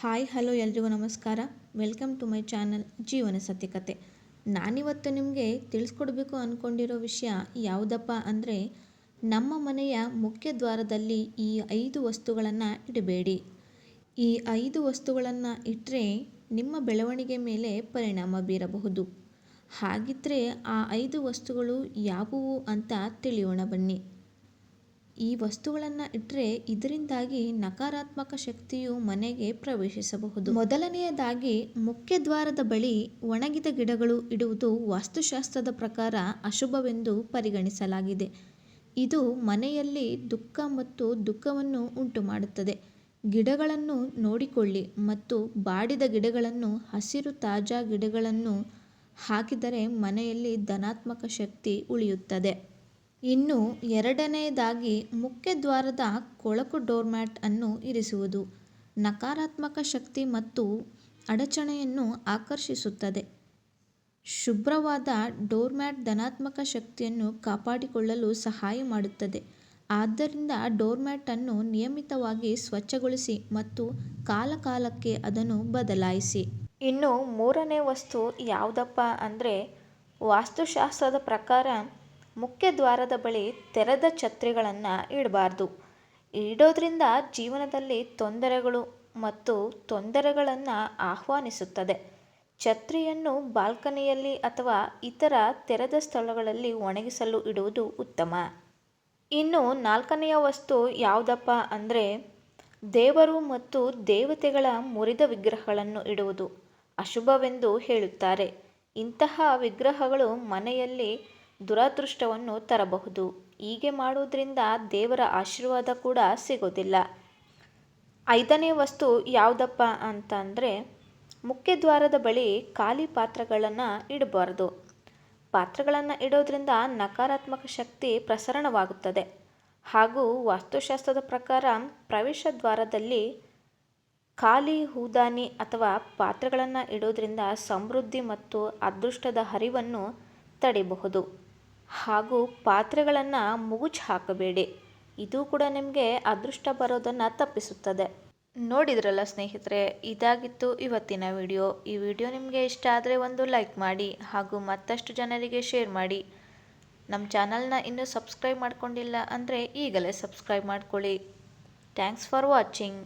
Hi hello ಎಲ್ರಿಗೂ ನಮಸ್ಕಾರ. Welcome to my channel ಜೀವನ ಸತ್ಯಕತೆ. ನಾನಿವತ್ತು ನಿಮಗೆ ತಿಳಿಸ್ಕೊಡ್ಬೇಕು ಅಂದ್ಕೊಂಡಿರೋ ವಿಷಯ ಯಾವುದಪ್ಪ ಅಂದರೆ, ನಮ್ಮ ಮನೆಯ ಮುಖ್ಯ ದ್ವಾರದಲ್ಲಿ ಈ 5 ವಸ್ತುಗಳನ್ನು ಇಡಬೇಡಿ. ಈ 5 ವಸ್ತುಗಳನ್ನು ಇಟ್ಟರೆ ನಿಮ್ಮ ಬೆಳವಣಿಗೆ ಮೇಲೆ ಪರಿಣಾಮ ಬೀರಬಹುದು. ಹಾಗಿದ್ದರೆ ಆ 5 ವಸ್ತುಗಳು ಯಾವುವು ಅಂತ ತಿಳಿಯೋಣ ಬನ್ನಿ. ಈ ವಸ್ತುಗಳನ್ನು ಇಟ್ಟರೆ ಇದರಿಂದಾಗಿ ನಕಾರಾತ್ಮಕ ಶಕ್ತಿಯು ಮನೆಗೆ ಪ್ರವೇಶಿಸಬಹುದು. ಮೊದಲನೆಯದಾಗಿ, ಮುಖ್ಯ ದ್ವಾರದ ಬಳಿ ಒಣಗಿದ ಗಿಡಗಳು ಇಡುವುದು ವಾಸ್ತುಶಾಸ್ತ್ರದ ಪ್ರಕಾರ ಅಶುಭವೆಂದು ಪರಿಗಣಿಸಲಾಗಿದೆ. ಇದು ಮನೆಯಲ್ಲಿ ದುಃಖ ಮತ್ತು ದುಃಖವನ್ನು ಉಂಟುಮಾಡುತ್ತದೆ. ಗಿಡಗಳನ್ನು ನೋಡಿಕೊಳ್ಳಿ ಮತ್ತು ಬಾಡಿದ ಗಿಡಗಳನ್ನು, ಹಸಿರು ತಾಜಾ ಗಿಡಗಳನ್ನು ಹಾಕಿದರೆ ಮನೆಯಲ್ಲಿ ಧನಾತ್ಮಕ ಶಕ್ತಿ ಉಳಿಯುತ್ತದೆ. ಇನ್ನು ಎರಡನೆಯದಾಗಿ, ಮುಖ್ಯ ದ್ವಾರದ ಕೊಳಕು ಡೋರ್ಮ್ಯಾಟ್ ಅನ್ನು ಇರಿಸುವುದು ನಕಾರಾತ್ಮಕ ಶಕ್ತಿ ಮತ್ತು ಅಡಚಣೆಯನ್ನು ಆಕರ್ಷಿಸುತ್ತದೆ. ಶುಭ್ರವಾದ ಡೋರ್ಮ್ಯಾಟ್ ಧನಾತ್ಮಕ ಶಕ್ತಿಯನ್ನು ಕಾಪಾಡಿಕೊಳ್ಳಲು ಸಹಾಯ ಮಾಡುತ್ತದೆ. ಆದ್ದರಿಂದ ಡೋರ್ಮ್ಯಾಟ್ ಅನ್ನು ನಿಯಮಿತವಾಗಿ ಸ್ವಚ್ಛಗೊಳಿಸಿ ಮತ್ತು ಕಾಲಕಾಲಕ್ಕೆ ಅದನ್ನು ಬದಲಾಯಿಸಿ. ಇನ್ನು ಮೂರನೇ ವಸ್ತು ಯಾವುದಪ್ಪ ಅಂದರೆ, ವಾಸ್ತುಶಾಸ್ತ್ರದ ಪ್ರಕಾರ ಮುಖ್ಯ ದ್ವಾರದ ಬಳಿ ತೆರೆದ ಛತ್ರಿಗಳನ್ನು ಇಡಬಾರ್ದು. ಇಡೋದ್ರಿಂದ ಜೀವನದಲ್ಲಿ ತೊಂದರೆಗಳು ಮತ್ತು ತೊಂದರೆಗಳನ್ನು ಆಹ್ವಾನಿಸುತ್ತದೆ. ಛತ್ರಿಯನ್ನು ಬಾಲ್ಕನಿಯಲ್ಲಿ ಅಥವಾ ಇತರ ತೆರೆದ ಸ್ಥಳಗಳಲ್ಲಿ ಒಣಗಿಸಲು ಇಡುವುದು ಉತ್ತಮ. ಇನ್ನು ನಾಲ್ಕನೆಯ ವಸ್ತು ಯಾವುದಪ್ಪ ಅಂದರೆ, ದೇವರು ಮತ್ತು ದೇವತೆಗಳ ಮುರಿದ ವಿಗ್ರಹಗಳನ್ನು ಇಡುವುದು ಅಶುಭವೆಂದು ಹೇಳುತ್ತಾರೆ. ಇಂತಹ ವಿಗ್ರಹಗಳು ಮನೆಯಲ್ಲಿ ದುರದೃಷ್ಟವನ್ನು ತರಬಹುದು. ಹೀಗೆ ಮಾಡುವುದರಿಂದ ದೇವರ ಆಶೀರ್ವಾದ ಕೂಡ ಸಿಗೋದಿಲ್ಲ. ಐದನೇ ವಸ್ತು ಯಾವುದಪ್ಪ ಅಂತಂದರೆ, ಮುಖ್ಯ ದ್ವಾರದ ಬಳಿ ಖಾಲಿ ಪಾತ್ರೆಗಳನ್ನು ಇಡಬಾರ್ದು. ಪಾತ್ರೆಗಳನ್ನು ಇಡೋದ್ರಿಂದ ನಕಾರಾತ್ಮಕ ಶಕ್ತಿ ಪ್ರಸರಣವಾಗುತ್ತದೆ. ಹಾಗೂ ವಾಸ್ತುಶಾಸ್ತ್ರದ ಪ್ರಕಾರ ಪ್ರವೇಶ ದ್ವಾರದಲ್ಲಿ ಖಾಲಿ ಹೂದಾನಿ ಅಥವಾ ಪಾತ್ರೆಗಳನ್ನು ಇಡೋದ್ರಿಂದ ಸಮೃದ್ಧಿ ಮತ್ತು ಅದೃಷ್ಟದ ಹರಿವನ್ನು ತಡೆಯಬಹುದು. ಹಾಗೂ ಪಾತ್ರೆಗಳನ್ನು ಮುಗುಚ್ ಹಾಕಬೇಡಿ. ಇದು ಕೂಡ ನಿಮಗೆ ಅದೃಷ್ಟ ಬರೋದನ್ನು ತಪ್ಪಿಸುತ್ತದೆ. ನೋಡಿದ್ರಲ್ಲ ಸ್ನೇಹಿತರೆ, ಇದಾಗಿತ್ತು ಇವತ್ತಿನ ವಿಡಿಯೋ. ಈ ವಿಡಿಯೋ ನಿಮಗೆ ಇಷ್ಟ ಆದರೆ ಒಂದು ಲೈಕ್ ಮಾಡಿ ಹಾಗೂ ಮತ್ತಷ್ಟು ಜನರಿಗೆ ಶೇರ್ ಮಾಡಿ. ನಮ್ಮ ಚಾನಲ್ನ ಇನ್ನೂ ಸಬ್ಸ್ಕ್ರೈಬ್ ಮಾಡ್ಕೊಂಡಿಲ್ಲ ಅಂದರೆ ಈಗಲೇ ಸಬ್ಸ್ಕ್ರೈಬ್ ಮಾಡ್ಕೊಳ್ಳಿ. Thanks for watching.